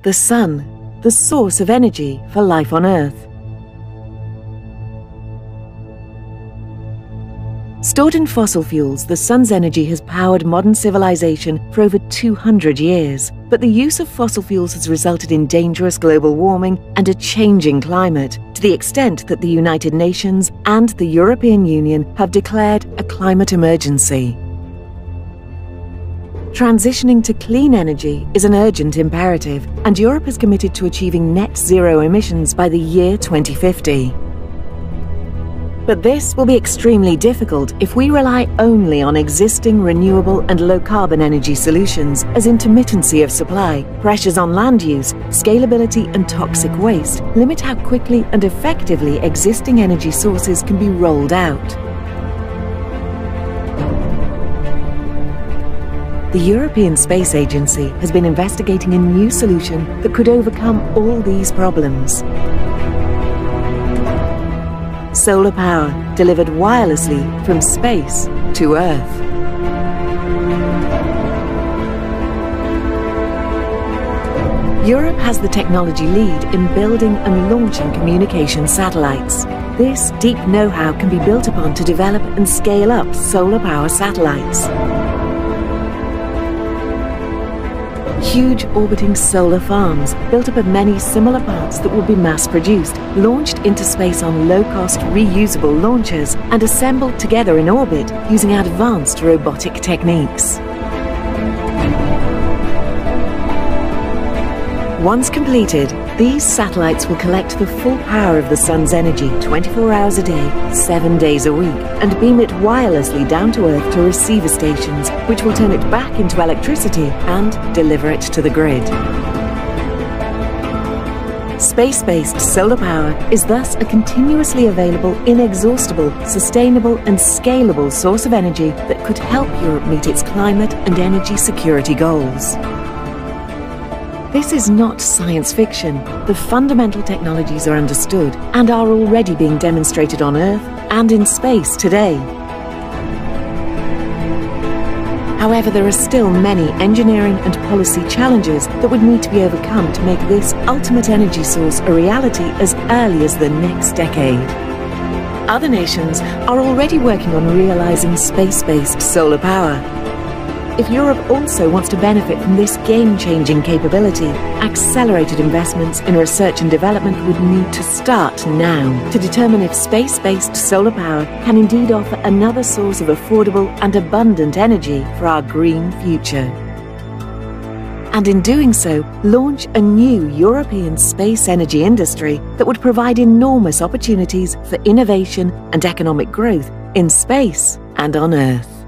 The sun, the source of energy for life on Earth. Stored in fossil fuels, the sun's energy has powered modern civilization for over 200 years. But the use of fossil fuels has resulted in dangerous global warming and a changing climate, to the extent that the United Nations and the European Union have declared a climate emergency. Transitioning to clean energy is an urgent imperative, and Europe has committed to achieving net zero emissions by the year 2050. But this will be extremely difficult if we rely only on existing renewable and low-carbon energy solutions, as intermittency of supply, pressures on land use, scalability and toxic waste limit how quickly and effectively existing energy sources can be rolled out. The European Space Agency has been investigating a new solution that could overcome all these problems. Solar power delivered wirelessly from space to Earth. Europe has the technology lead in building and launching communication satellites. This deep know-how can be built upon to develop and scale up solar power satellites. Huge orbiting solar farms, built up of many similar parts that will be mass-produced, launched into space on low-cost, reusable launchers, and assembled together in orbit using advanced robotic techniques. Once completed, these satellites will collect the full power of the sun's energy 24 hours a day, 7 days a week, and beam it wirelessly down to Earth to receiver stations, which will turn it back into electricity and deliver it to the grid. Space-based solar power is thus a continuously available, inexhaustible, sustainable and scalable source of energy that could help Europe meet its climate and energy security goals. This is not science fiction. The fundamental technologies are understood and are already being demonstrated on Earth and in space today. However, there are still many engineering and policy challenges that would need to be overcome to make this ultimate energy source a reality as early as the next decade. Other nations are already working on realizing space-based solar power. If Europe also wants to benefit from this game-changing capability, accelerated investments in research and development would need to start now to determine if space-based solar power can indeed offer another source of affordable and abundant energy for our green future. And in doing so, launch a new European space energy industry that would provide enormous opportunities for innovation and economic growth in space and on Earth.